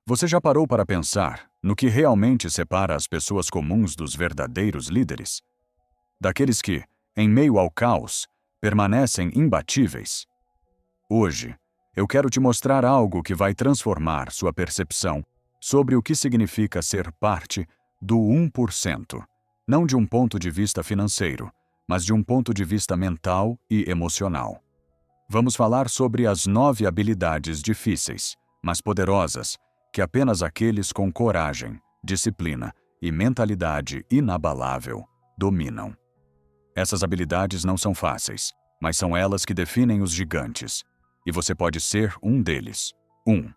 Você já parou para pensar no que realmente separa as pessoas comuns dos verdadeiros líderes? Daqueles que, em meio ao caos, permanecem imbatíveis? Hoje, eu quero te mostrar algo que vai transformar sua percepção sobre o que significa ser parte do 1%, não de um ponto de vista financeiro, mas de um ponto de vista mental e emocional. Vamos falar sobre as 9 habilidades difíceis, mas poderosas, que apenas aqueles com coragem, disciplina e mentalidade inabalável dominam. Essas habilidades não são fáceis, mas são elas que definem os gigantes, e você pode ser um deles. 1.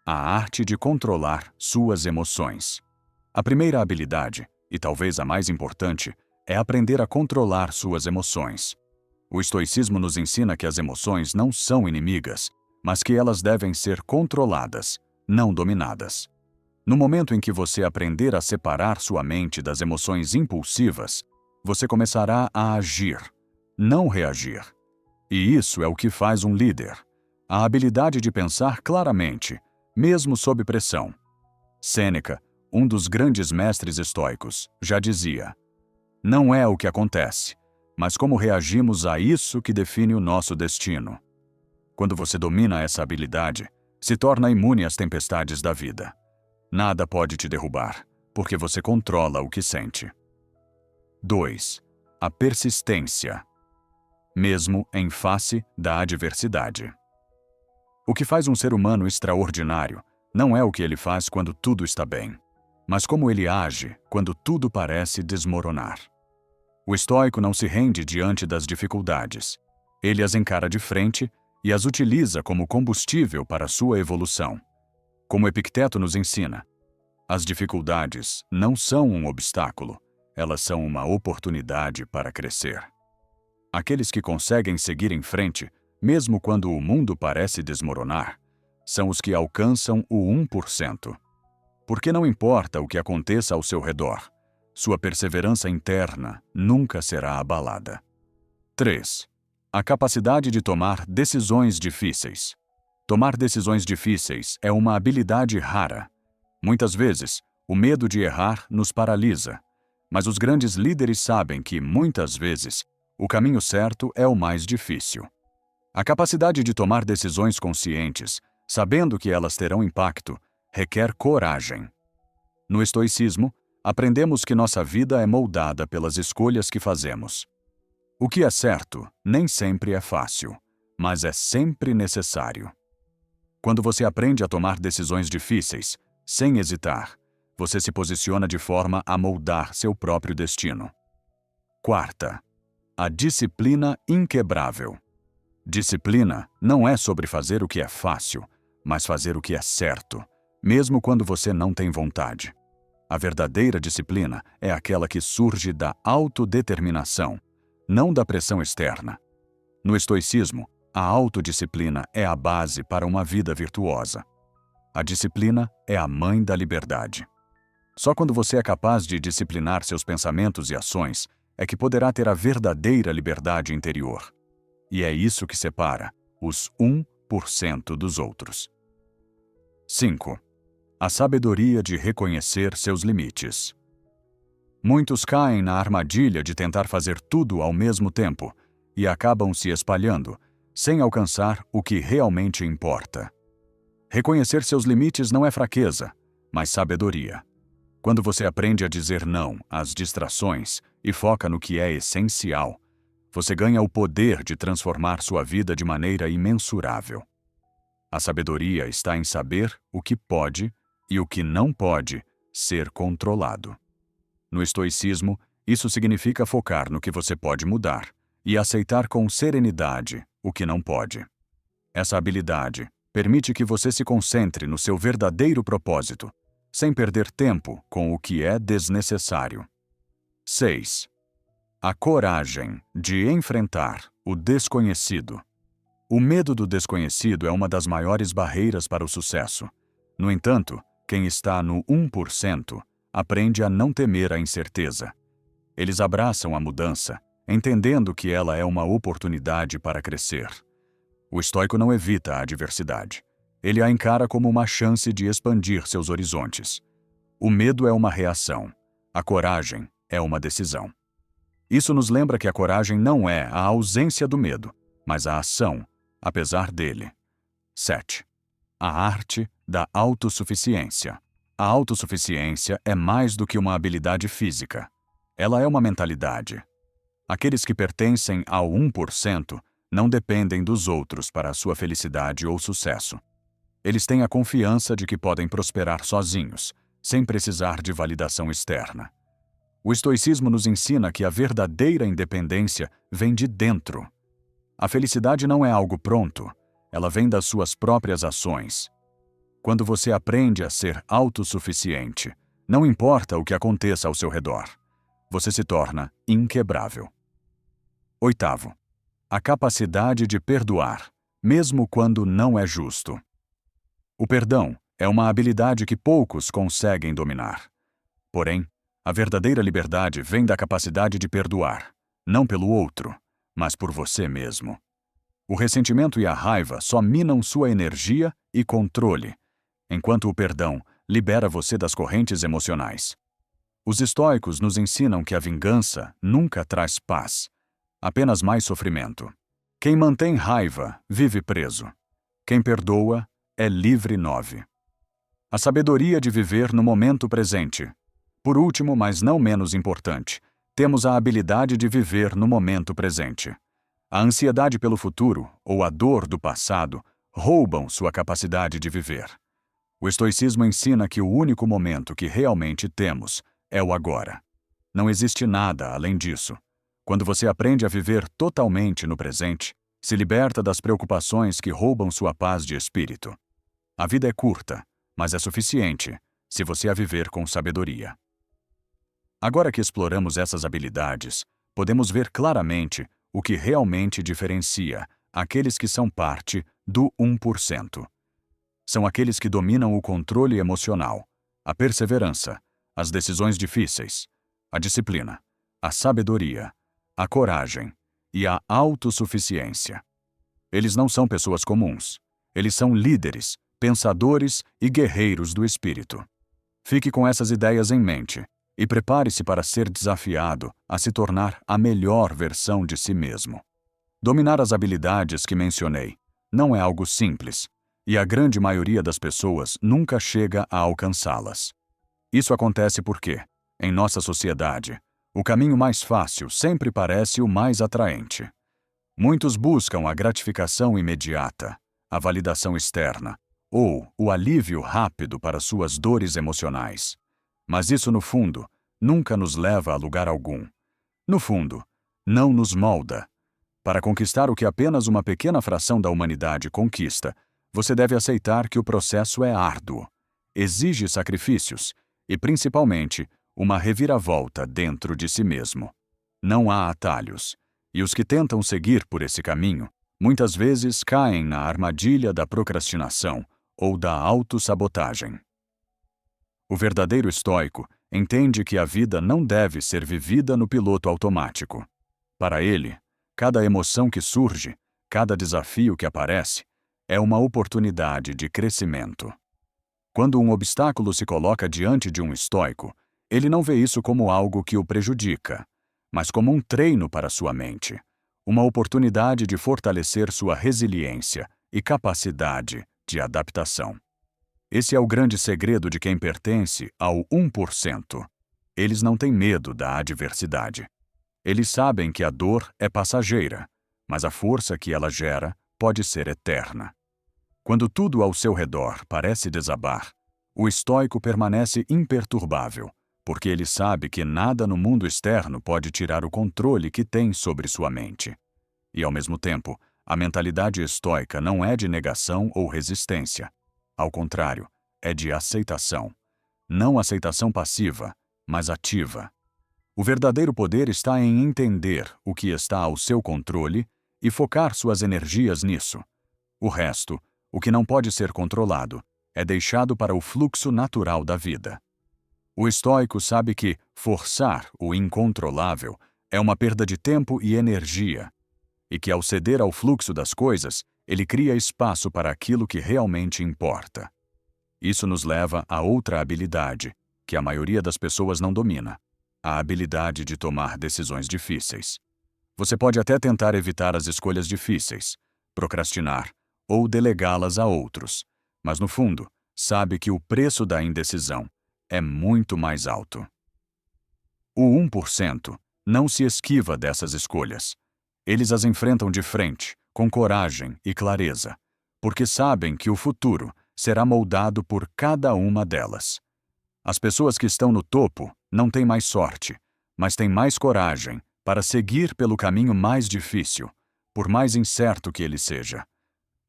A arte de controlar suas emoções. A primeira habilidade, e talvez a mais importante, é aprender a controlar suas emoções. O estoicismo nos ensina que as emoções não são inimigas, mas que elas devem ser controladas, não dominadas. No momento em que você aprender a separar sua mente das emoções impulsivas, você começará a agir, não reagir. E isso é o que faz um líder. A habilidade de pensar claramente, mesmo sob pressão. Sêneca, um dos grandes mestres estoicos, já dizia: "Não é o que acontece, mas como reagimos a isso que define o nosso destino." Quando você domina essa habilidade, se torna imune às tempestades da vida. Nada pode te derrubar, porque você controla o que sente. 2. A persistência. Mesmo em face da adversidade. O que faz um ser humano extraordinário não é o que ele faz quando tudo está bem, mas como ele age quando tudo parece desmoronar. O estoico não se rende diante das dificuldades. Ele as encara de frente e as utiliza como combustível para sua evolução. Como Epicteto nos ensina, as dificuldades não são um obstáculo, elas são uma oportunidade para crescer. Aqueles que conseguem seguir em frente, mesmo quando o mundo parece desmoronar, são os que alcançam o 1%. Porque não importa o que aconteça ao seu redor, sua perseverança interna nunca será abalada. 3. A capacidade de tomar decisões difíceis. Tomar decisões difíceis é uma habilidade rara. Muitas vezes, o medo de errar nos paralisa, mas os grandes líderes sabem que, muitas vezes, o caminho certo é o mais difícil. A capacidade de tomar decisões conscientes, sabendo que elas terão impacto, requer coragem. No estoicismo, aprendemos que nossa vida é moldada pelas escolhas que fazemos. O que é certo nem sempre é fácil, mas é sempre necessário. Quando você aprende a tomar decisões difíceis, sem hesitar, você se posiciona de forma a moldar seu próprio destino. 4. A disciplina inquebrável. Disciplina não é sobre fazer o que é fácil, mas fazer o que é certo, mesmo quando você não tem vontade. A verdadeira disciplina é aquela que surge da autodeterminação, não da pressão externa. No estoicismo, a autodisciplina é a base para uma vida virtuosa. A disciplina é a mãe da liberdade. Só quando você é capaz de disciplinar seus pensamentos e ações é que poderá ter a verdadeira liberdade interior. E é isso que separa os 1% dos outros. 5. A sabedoria de reconhecer seus limites. Muitos caem na armadilha de tentar fazer tudo ao mesmo tempo e acabam se espalhando, sem alcançar o que realmente importa. Reconhecer seus limites não é fraqueza, mas sabedoria. Quando você aprende a dizer não às distrações e foca no que é essencial, você ganha o poder de transformar sua vida de maneira imensurável. A sabedoria está em saber o que pode e o que não pode ser controlado. No estoicismo, isso significa focar no que você pode mudar e aceitar com serenidade o que não pode. Essa habilidade permite que você se concentre no seu verdadeiro propósito, sem perder tempo com o que é desnecessário. 6. A coragem de enfrentar o desconhecido. O medo do desconhecido é uma das maiores barreiras para o sucesso. No entanto, quem está no 1% aprende a não temer a incerteza. Eles abraçam a mudança, entendendo que ela é uma oportunidade para crescer. O estoico não evita a adversidade. Ele a encara como uma chance de expandir seus horizontes. O medo é uma reação. A coragem é uma decisão. Isso nos lembra que a coragem não é a ausência do medo, mas a ação, apesar dele. 7. A arte da autossuficiência. A autossuficiência é mais do que uma habilidade física. Ela é uma mentalidade. Aqueles que pertencem ao 1% não dependem dos outros para a sua felicidade ou sucesso. Eles têm a confiança de que podem prosperar sozinhos, sem precisar de validação externa. O estoicismo nos ensina que a verdadeira independência vem de dentro. A felicidade não é algo pronto, ela vem das suas próprias ações. Quando você aprende a ser autossuficiente, não importa o que aconteça ao seu redor, você se torna inquebrável. 8. A capacidade de perdoar, mesmo quando não é justo. O perdão é uma habilidade que poucos conseguem dominar. Porém, a verdadeira liberdade vem da capacidade de perdoar, não pelo outro, mas por você mesmo. O ressentimento e a raiva só minam sua energia e controle, enquanto o perdão libera você das correntes emocionais. Os estoicos nos ensinam que a vingança nunca traz paz, apenas mais sofrimento. Quem mantém raiva vive preso. Quem perdoa é livre. 9. A sabedoria de viver no momento presente. Por último, mas não menos importante, temos a habilidade de viver no momento presente. A ansiedade pelo futuro ou a dor do passado roubam sua capacidade de viver. O estoicismo ensina que o único momento que realmente temos é o agora. Não existe nada além disso. Quando você aprende a viver totalmente no presente, se liberta das preocupações que roubam sua paz de espírito. A vida é curta, mas é suficiente se você a viver com sabedoria. Agora que exploramos essas habilidades, podemos ver claramente o que realmente diferencia aqueles que são parte do 1%. São aqueles que dominam o controle emocional, a perseverança, as decisões difíceis, a disciplina, a sabedoria, a coragem e a autossuficiência. Eles não são pessoas comuns. Eles são líderes, pensadores e guerreiros do espírito. Fique com essas ideias em mente e prepare-se para ser desafiado a se tornar a melhor versão de si mesmo. Dominar as habilidades que mencionei não é algo simples, e a grande maioria das pessoas nunca chega a alcançá-las. Isso acontece porque, em nossa sociedade, o caminho mais fácil sempre parece o mais atraente. Muitos buscam a gratificação imediata, a validação externa, ou o alívio rápido para suas dores emocionais. Mas isso, no fundo, nunca nos leva a lugar algum. No fundo, não nos molda. Para conquistar o que apenas uma pequena fração da humanidade conquista, você deve aceitar que o processo é árduo, exige sacrifícios e, principalmente, uma reviravolta dentro de si mesmo. Não há atalhos, e os que tentam seguir por esse caminho muitas vezes caem na armadilha da procrastinação ou da autossabotagem. O verdadeiro estoico entende que a vida não deve ser vivida no piloto automático. Para ele, cada emoção que surge, cada desafio que aparece, é uma oportunidade de crescimento. Quando um obstáculo se coloca diante de um estoico, ele não vê isso como algo que o prejudica, mas como um treino para sua mente, uma oportunidade de fortalecer sua resiliência e capacidade de adaptação. Esse é o grande segredo de quem pertence ao 1%. Eles não têm medo da adversidade. Eles sabem que a dor é passageira, mas a força que ela gera pode ser eterna. Quando tudo ao seu redor parece desabar, o estoico permanece imperturbável, porque ele sabe que nada no mundo externo pode tirar o controle que tem sobre sua mente. E, ao mesmo tempo, a mentalidade estoica não é de negação ou resistência. Ao contrário, é de aceitação. Não aceitação passiva, mas ativa. O verdadeiro poder está em entender o que está ao seu controle e focar suas energias nisso. O resto, o que não pode ser controlado, é deixado para o fluxo natural da vida. O estoico sabe que forçar o incontrolável é uma perda de tempo e energia, e que ao ceder ao fluxo das coisas, Ele cria espaço para aquilo que realmente importa. Isso nos leva a outra habilidade, que a maioria das pessoas não domina: a habilidade de tomar decisões difíceis. Você pode até tentar evitar as escolhas difíceis, procrastinar ou delegá-las a outros, mas no fundo, sabe que o preço da indecisão é muito mais alto. O 1% não se esquiva dessas escolhas. Eles as enfrentam de frente, com coragem e clareza, porque sabem que o futuro será moldado por cada uma delas. As pessoas que estão no topo não têm mais sorte, mas têm mais coragem para seguir pelo caminho mais difícil, por mais incerto que ele seja.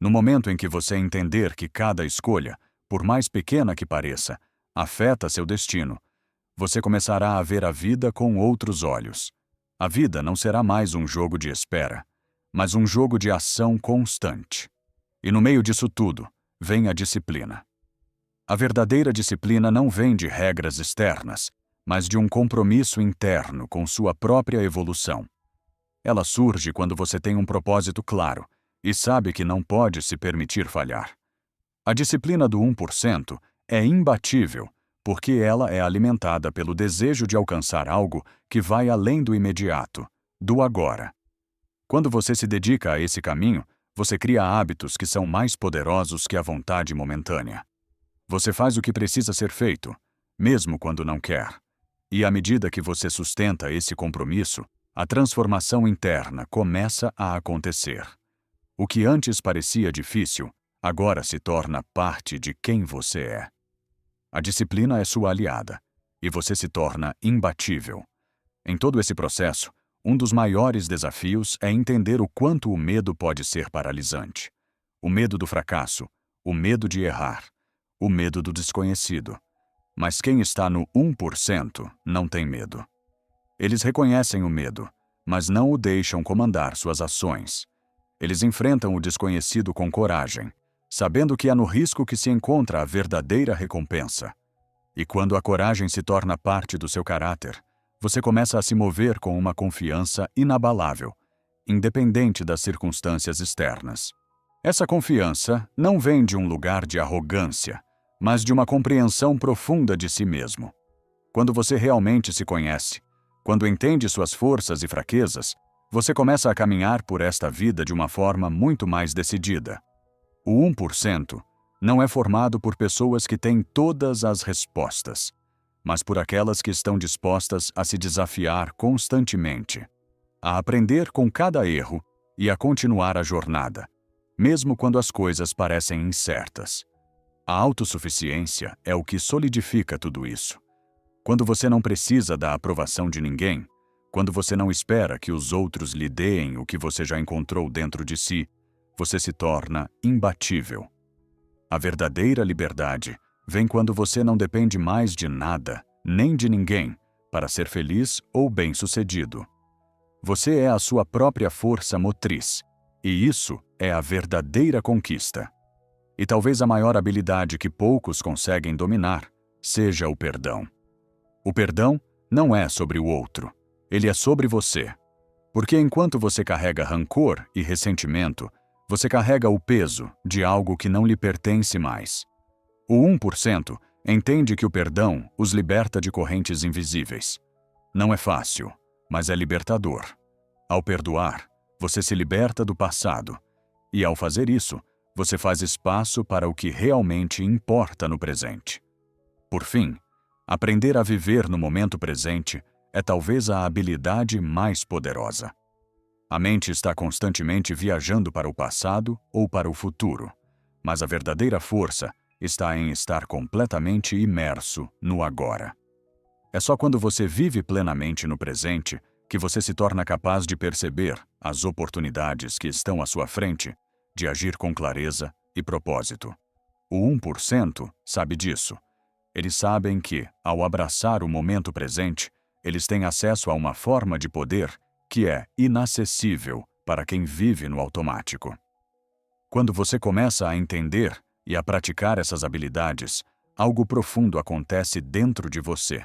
No momento em que você entender que cada escolha, por mais pequena que pareça, afeta seu destino, você começará a ver a vida com outros olhos. A vida não será mais um jogo de espera, mas um jogo de ação constante. E no meio disso tudo, vem a disciplina. A verdadeira disciplina não vem de regras externas, mas de um compromisso interno com sua própria evolução. Ela surge quando você tem um propósito claro e sabe que não pode se permitir falhar. A disciplina do 1% é imbatível, porque ela é alimentada pelo desejo de alcançar algo que vai além do imediato, do agora. Quando você se dedica a esse caminho, você cria hábitos que são mais poderosos que a vontade momentânea. Você faz o que precisa ser feito, mesmo quando não quer. E à medida que você sustenta esse compromisso, a transformação interna começa a acontecer. O que antes parecia difícil, agora se torna parte de quem você é. A disciplina é sua aliada, e você se torna imbatível. Em todo esse processo, um dos maiores desafios é entender o quanto o medo pode ser paralisante. O medo do fracasso, o medo de errar, o medo do desconhecido. Mas quem está no 1% não tem medo. Eles reconhecem o medo, mas não o deixam comandar suas ações. Eles enfrentam o desconhecido com coragem, sabendo que é no risco que se encontra a verdadeira recompensa. E quando a coragem se torna parte do seu caráter, você começa a se mover com uma confiança inabalável, independente das circunstâncias externas. Essa confiança não vem de um lugar de arrogância, mas de uma compreensão profunda de si mesmo. Quando você realmente se conhece, quando entende suas forças e fraquezas, você começa a caminhar por esta vida de uma forma muito mais decidida. O 1% não é formado por pessoas que têm todas as respostas, mas por aquelas que estão dispostas a se desafiar constantemente, a aprender com cada erro e a continuar a jornada, mesmo quando as coisas parecem incertas. A autossuficiência é o que solidifica tudo isso. Quando você não precisa da aprovação de ninguém, quando você não espera que os outros lhe deem o que você já encontrou dentro de si, você se torna imbatível. A verdadeira liberdade vem quando você não depende mais de nada, nem de ninguém, para ser feliz ou bem-sucedido. Você é a sua própria força motriz, e isso é a verdadeira conquista. E talvez a maior habilidade que poucos conseguem dominar seja o perdão. O perdão não é sobre o outro, ele é sobre você. Porque enquanto você carrega rancor e ressentimento, você carrega o peso de algo que não lhe pertence mais. O 1% entende que o perdão os liberta de correntes invisíveis. Não é fácil, mas é libertador. Ao perdoar, você se liberta do passado. E ao fazer isso, você faz espaço para o que realmente importa no presente. Por fim, aprender a viver no momento presente é talvez a habilidade mais poderosa. A mente está constantemente viajando para o passado ou para o futuro, mas a verdadeira força está em estar completamente imerso no agora. É só quando você vive plenamente no presente que você se torna capaz de perceber as oportunidades que estão à sua frente, de agir com clareza e propósito. O 1% sabe disso. Eles sabem que, ao abraçar o momento presente, eles têm acesso a uma forma de poder que é inacessível para quem vive no automático. Quando você começa a entender e a praticar essas habilidades, algo profundo acontece dentro de você.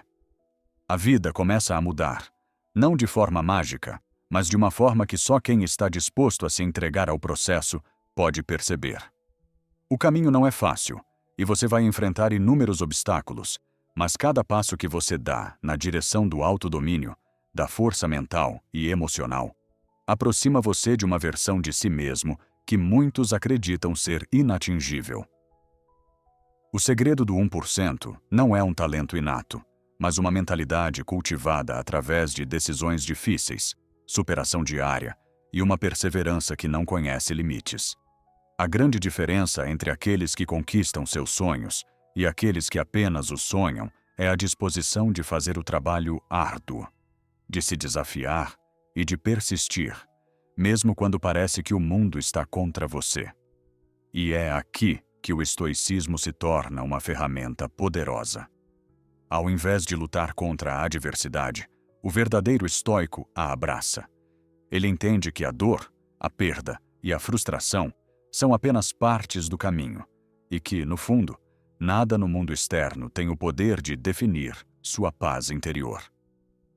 A vida começa a mudar, não de forma mágica, mas de uma forma que só quem está disposto a se entregar ao processo pode perceber. O caminho não é fácil, e você vai enfrentar inúmeros obstáculos, mas cada passo que você dá na direção do autodomínio, da força mental e emocional, aproxima você de uma versão de si mesmo que muitos acreditam ser inatingível. O segredo do 1% não é um talento inato, mas uma mentalidade cultivada através de decisões difíceis, superação diária e uma perseverança que não conhece limites. A grande diferença entre aqueles que conquistam seus sonhos e aqueles que apenas os sonham é a disposição de fazer o trabalho árduo, de se desafiar e de persistir, mesmo quando parece que o mundo está contra você. E é aqui que o estoicismo se torna uma ferramenta poderosa. Ao invés de lutar contra a adversidade, o verdadeiro estoico a abraça. Ele entende que a dor, a perda e a frustração são apenas partes do caminho e que, no fundo, nada no mundo externo tem o poder de definir sua paz interior.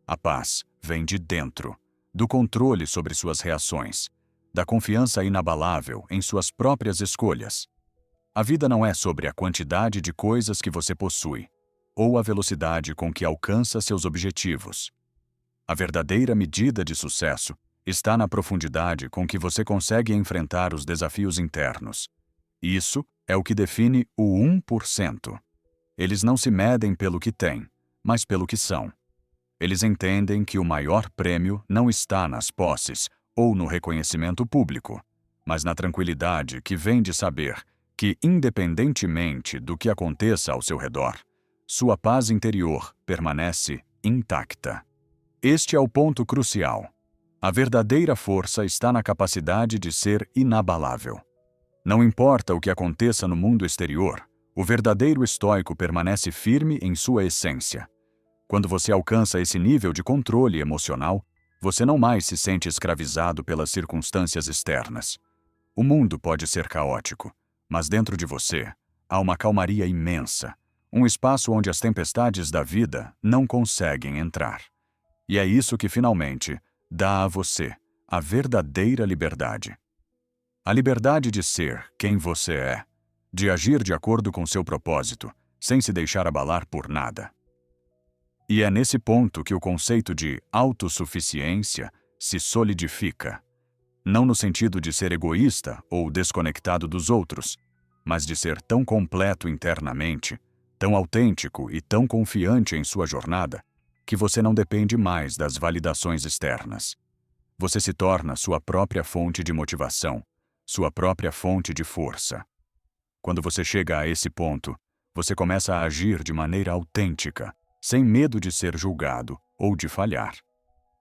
A paz vem de dentro, do controle sobre suas reações, da confiança inabalável em suas próprias escolhas. A vida não é sobre a quantidade de coisas que você possui, ou a velocidade com que alcança seus objetivos. A verdadeira medida de sucesso está na profundidade com que você consegue enfrentar os desafios internos. Isso é o que define o 1%. Eles não se medem pelo que têm, mas pelo que são. Eles entendem que o maior prêmio não está nas posses ou no reconhecimento público, mas na tranquilidade que vem de saber que, independentemente do que aconteça ao seu redor, sua paz interior permanece intacta. Este é o ponto crucial. A verdadeira força está na capacidade de ser inabalável. Não importa o que aconteça no mundo exterior, o verdadeiro estoico permanece firme em sua essência. Quando você alcança esse nível de controle emocional, você não mais se sente escravizado pelas circunstâncias externas. O mundo pode ser caótico, mas dentro de você há uma calmaria imensa, um espaço onde as tempestades da vida não conseguem entrar. E é isso que finalmente dá a você a verdadeira liberdade. A liberdade de ser quem você é, de agir de acordo com seu propósito, sem se deixar abalar por nada. E é nesse ponto que o conceito de autossuficiência se solidifica. Não no sentido de ser egoísta ou desconectado dos outros, mas de ser tão completo internamente, tão autêntico e tão confiante em sua jornada, que você não depende mais das validações externas. Você se torna sua própria fonte de motivação, sua própria fonte de força. Quando você chega a esse ponto, você começa a agir de maneira autêntica, sem medo de ser julgado ou de falhar.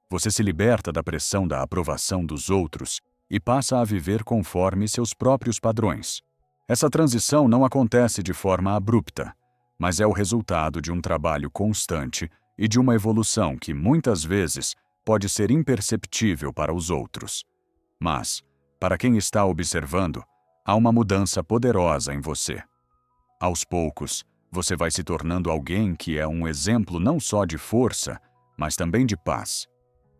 Você se liberta da pressão da aprovação dos outros e passa a viver conforme seus próprios padrões. Essa transição não acontece de forma abrupta, mas é o resultado de um trabalho constante e de uma evolução que muitas vezes pode ser imperceptível para os outros. Mas, para quem está observando, há uma mudança poderosa em você. Aos poucos, você vai se tornando alguém que é um exemplo não só de força, mas também de paz.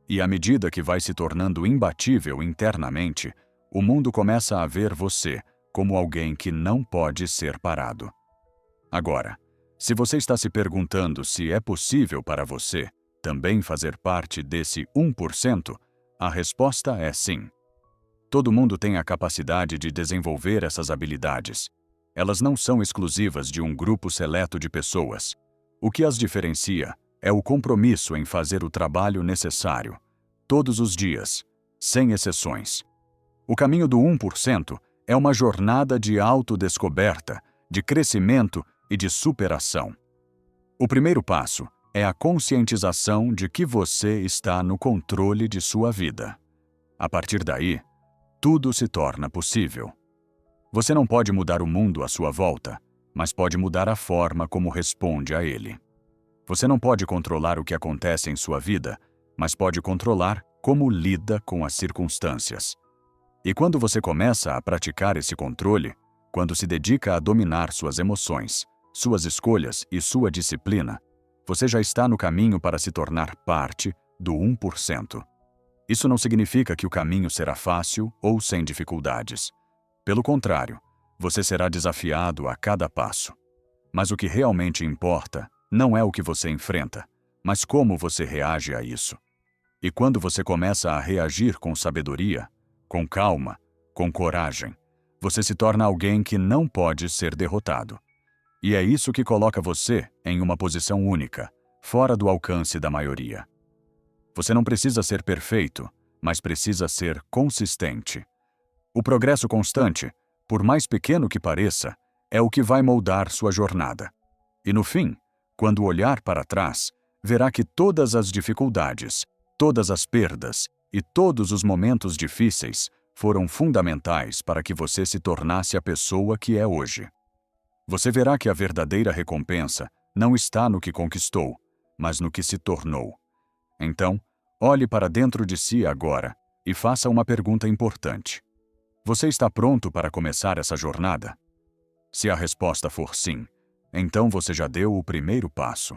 E à medida que vai se tornando imbatível internamente, o mundo começa a ver você como alguém que não pode ser parado. Agora, se você está se perguntando se é possível para você também fazer parte desse 1%, a resposta é sim. Todo mundo tem a capacidade de desenvolver essas habilidades. Elas não são exclusivas de um grupo seleto de pessoas. O que as diferencia é o compromisso em fazer o trabalho necessário, todos os dias, sem exceções. O caminho do 1% é uma jornada de autodescoberta, de crescimento e de superação. O primeiro passo é a conscientização de que você está no controle de sua vida. A partir daí, tudo se torna possível. Você não pode mudar o mundo à sua volta, mas pode mudar a forma como responde a ele. Você não pode controlar o que acontece em sua vida, mas pode controlar como lida com as circunstâncias. E quando você começa a praticar esse controle, quando se dedica a dominar suas emoções, suas escolhas e sua disciplina, você já está no caminho para se tornar parte do 1%. Isso não significa que o caminho será fácil ou sem dificuldades. Pelo contrário, você será desafiado a cada passo. Mas o que realmente importa não é o que você enfrenta, mas como você reage a isso. E quando você começa a reagir com sabedoria, com calma, com coragem, você se torna alguém que não pode ser derrotado. E é isso que coloca você em uma posição única, fora do alcance da maioria. Você não precisa ser perfeito, mas precisa ser consistente. O progresso constante, por mais pequeno que pareça, é o que vai moldar sua jornada. E no fim, quando olhar para trás, verá que todas as dificuldades, todas as perdas e todos os momentos difíceis foram fundamentais para que você se tornasse a pessoa que é hoje. Você verá que a verdadeira recompensa não está no que conquistou, mas no que se tornou. Então, olhe para dentro de si agora e faça uma pergunta importante. Você está pronto para começar essa jornada? Se a resposta for sim, então você já deu o primeiro passo.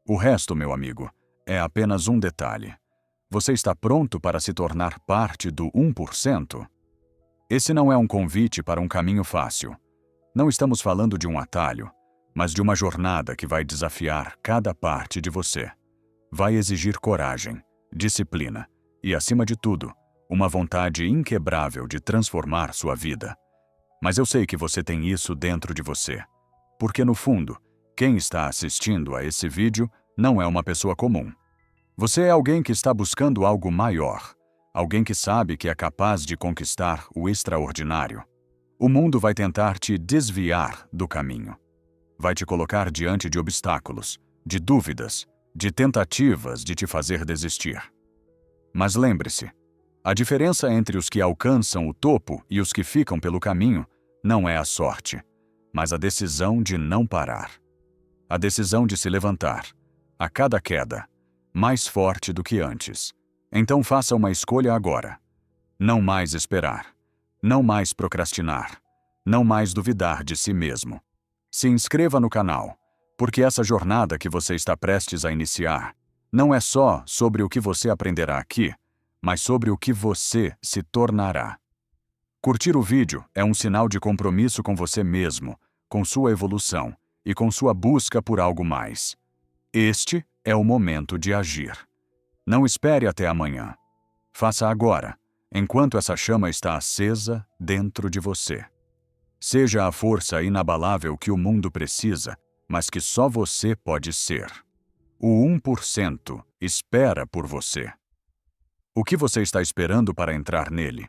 O resto, meu amigo, é apenas um detalhe. Você está pronto para se tornar parte do 1%? Esse não é um convite para um caminho fácil. Não estamos falando de um atalho, mas de uma jornada que vai desafiar cada parte de você. Vai exigir coragem, disciplina e, acima de tudo, uma vontade inquebrável de transformar sua vida. Mas eu sei que você tem isso dentro de você. Porque, no fundo, quem está assistindo a esse vídeo não é uma pessoa comum. Você é alguém que está buscando algo maior, alguém que sabe que é capaz de conquistar o extraordinário. O mundo vai tentar te desviar do caminho. Vai te colocar diante de obstáculos, de dúvidas, de tentativas de te fazer desistir. Mas lembre-se, a diferença entre os que alcançam o topo e os que ficam pelo caminho não é a sorte, mas a decisão de não parar. A decisão de se levantar, a cada queda, mais forte do que antes. Então faça uma escolha agora. Não mais esperar. Não mais procrastinar. Não mais duvidar de si mesmo. Se inscreva no canal, porque essa jornada que você está prestes a iniciar não é só sobre o que você aprenderá aqui, mas sobre o que você se tornará. Curtir o vídeo é um sinal de compromisso com você mesmo, com sua evolução e com sua busca por algo mais. Este é o momento de agir. Não espere até amanhã. Faça agora, enquanto essa chama está acesa dentro de você. Seja a força inabalável que o mundo precisa, mas que só você pode ser. O 1% espera por você. O que você está esperando para entrar nele?